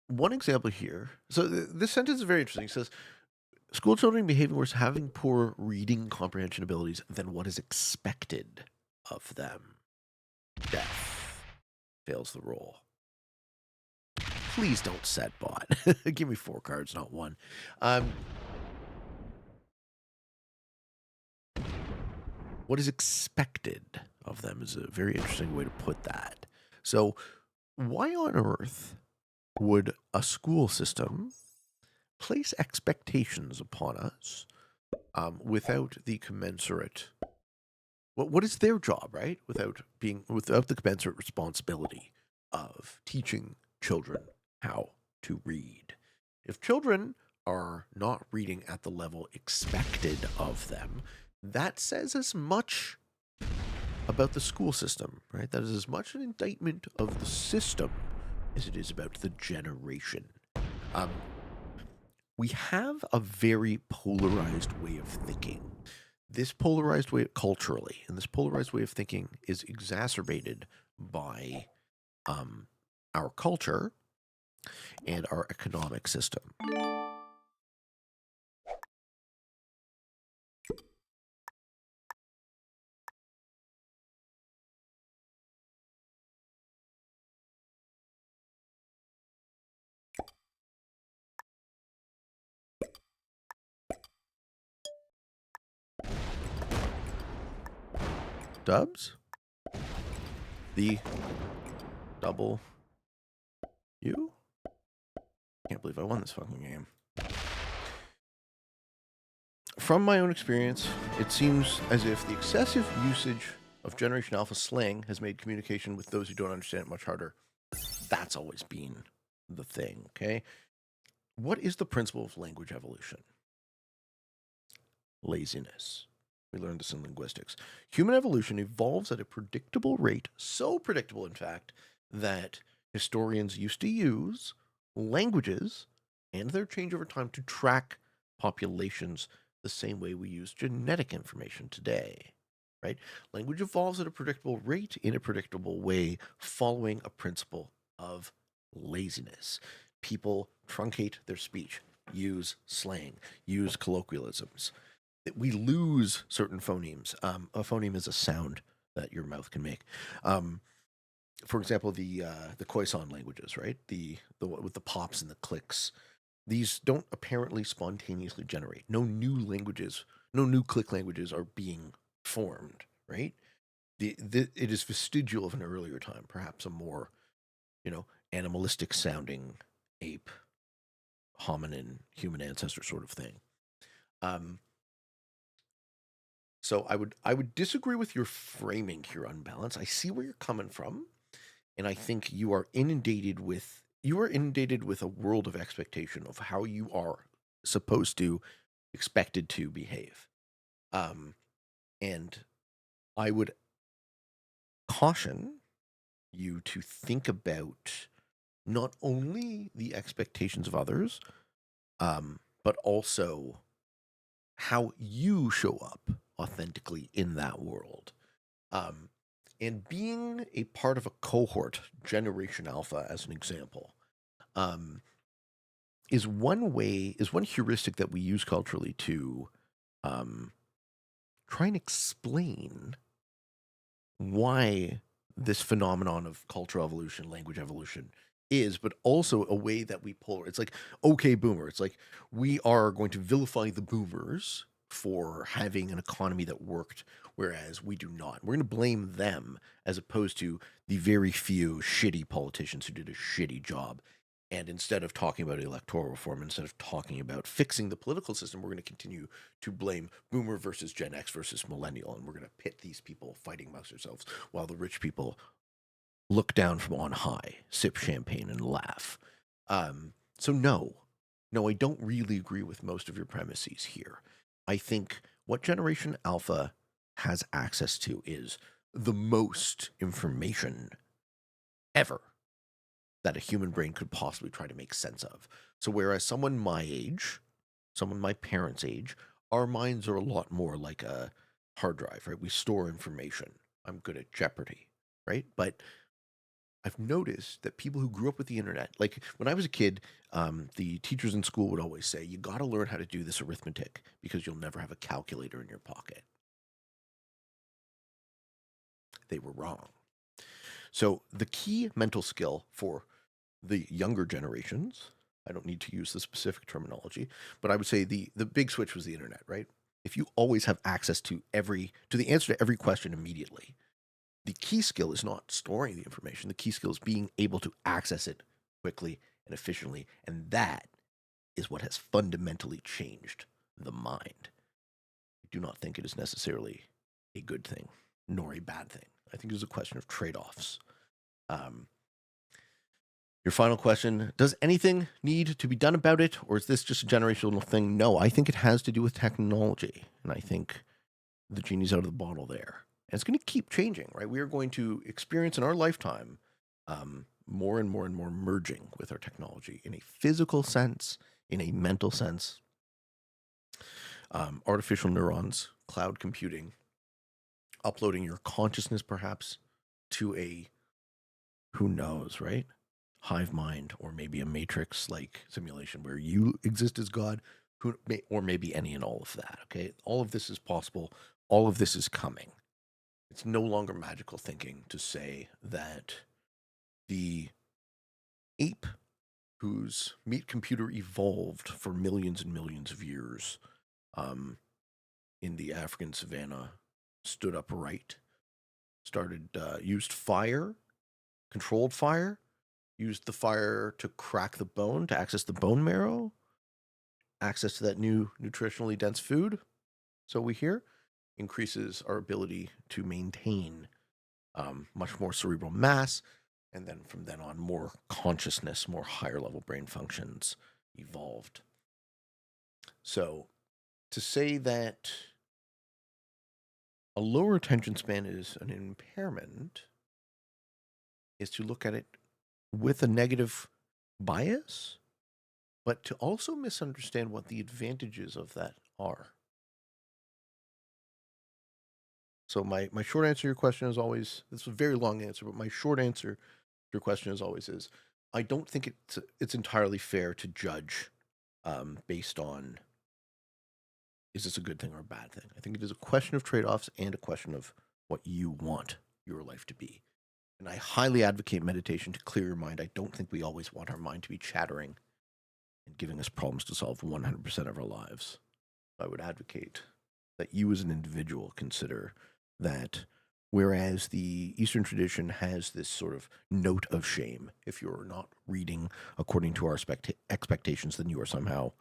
One example here. So this sentence is very interesting. It says, school children behaving worse, having poor reading comprehension abilities than what is expected of them. Death fails the roll. Please don't set bot. Give me 4 cards, not 1. What is expected of them is a very interesting way to put that. So why on earth would a school system place expectations upon us without the commensurate? What is their job, right? Without the commensurate responsibility of teaching children how to read. If children are not reading at the level expected of them, that says as much about the school system, right? That is as much an indictment of the system as it is about the generation. We have a very polarized way of thinking. This polarized way culturally, and this polarized way of thinking is exacerbated by our culture and our economic system. Dubs? The double U? Can't believe I won this fucking game. From my own experience, it seems as if the excessive usage of Generation Alpha slang has made communication with those who don't understand it much harder. That's always been the thing, okay? What is the principle of language evolution? Laziness. We learned this in linguistics. Human evolution evolves at a predictable rate, so predictable, in fact, that historians used to use languages and their change over time to track populations the same way we use genetic information today. Right? Language evolves at a predictable rate in a predictable way, following a principle of laziness. People truncate their speech, use slang, use colloquialisms. We lose certain phonemes. A phoneme is a sound that your mouth can make. For example, the Khoisan languages, right? The with the pops and the clicks. These don't apparently spontaneously generate. No new languages, no new click languages are being formed, right? It is vestigial of an earlier time, perhaps a more, animalistic sounding ape, hominin, human ancestor sort of thing. Um, so I would disagree with your framing here on balance. I see where you're coming from, and I think you are inundated with a world of expectation of how you are supposed to expected to behave. Um, and I would caution you to think about not only the expectations of others, but also how you show up authentically in that world. Um, and being a part of a cohort, Generation Alpha, as an example, um, is one heuristic that we use culturally to um, try and explain why this phenomenon of cultural evolution, language evolution is, but also a way that we pull. It's like, okay, boomer. It's like we are going to vilify the boomers for having an economy that worked, whereas we do not. We're going to blame them as opposed to the very few shitty politicians who did a shitty job. And instead of talking about electoral reform, instead of talking about fixing the political system, we're going to continue to blame boomer versus Gen X versus millennial. And we're going to pit these people fighting amongst themselves while the rich people look down from on high, sip champagne, and laugh. So, no, I don't really agree with most of your premises here. I think what Generation Alpha has access to is the most information ever that a human brain could possibly try to make sense of. So whereas someone my age, someone my parents' age, our minds are a lot more like a hard drive, right? We store information. I'm good at Jeopardy, right? But I've noticed that people who grew up with the internet, like when I was a kid, the teachers in school would always say, you got to learn how to do this arithmetic because you'll never have a calculator in your pocket. They were wrong. So the key mental skill for the younger generations. I don't need to use the specific terminology, but I would say the big switch was the internet, right? If you always have access to the answer to every question immediately, the key skill is not storing the information. The key skill is being able to access it quickly and efficiently, and that is what has fundamentally changed the mind. I do not think it is necessarily a good thing nor a bad thing. I think it is a question of trade-offs. Um, Your final question: does anything need to be done about it, or is this just a generational thing? No, I think it has to do with technology. And I think the genie's out of the bottle there. And it's going to keep changing, right? We are going to experience in our lifetime more and more and more merging with our technology in a physical sense, in a mental sense, artificial neurons, cloud computing, uploading your consciousness perhaps to a who knows, right? Hive mind, or maybe a matrix like simulation where you exist as God, or maybe any and all of that. Okay. All of this is possible. All of this is coming. It's no longer magical thinking to say that the ape whose meat computer evolved for millions and millions of years um, in the African savannah stood upright, used fire, controlled fire, used the fire to crack the bone, to access the bone marrow, access to that new nutritionally dense food. So we hear increases our ability to maintain much more cerebral mass, And then from then on, more consciousness, more higher level brain functions evolved. So to say that a lower attention span is an impairment is to look at it with a negative bias, but to also misunderstand what the advantages of that are. So my short answer to your question is always, this is a very long answer, but my short answer to your question is always is, I don't think it's entirely fair to judge based on, is this a good thing or a bad thing? I think it is a question of trade-offs and a question of what you want your life to be. And I highly advocate meditation to clear your mind. I don't think we always want our mind to be chattering and giving us problems to solve 100% of our lives. I would advocate that you as an individual consider that whereas the Eastern tradition has this sort of note of shame, if you're not reading according to our expectations, then you are somehow,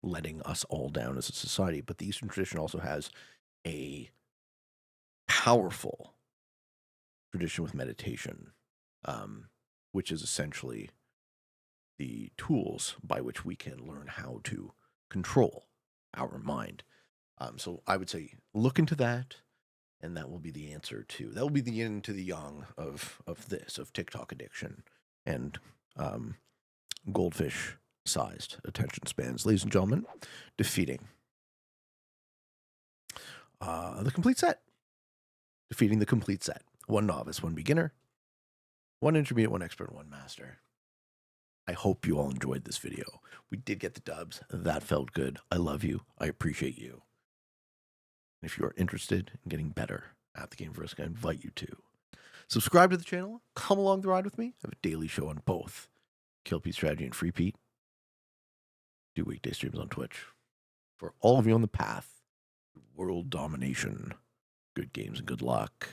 letting us all down as a society. But the Eastern tradition also has a powerful tradition with meditation, which is essentially the tools by which we can learn how to control our mind. So I would say look into that, and that will be the answer to, that will be the yin to the yang of TikTok addiction and goldfish-sized attention spans. Ladies and gentlemen, defeating the complete set. Defeating the complete set. 1 novice, 1 beginner, 1 intermediate, 1 expert, 1 master. I hope you all enjoyed this video. We did get the dubs. That felt good. I love you. I appreciate you. And if you are interested in getting better at the game of Risk, I invite you to subscribe to the channel. Come along the ride with me. I have a daily show on both Kill Pete Strategy and Free Pete. Do weekday streams on Twitch. For all of you on the path to world domination, good games and good luck.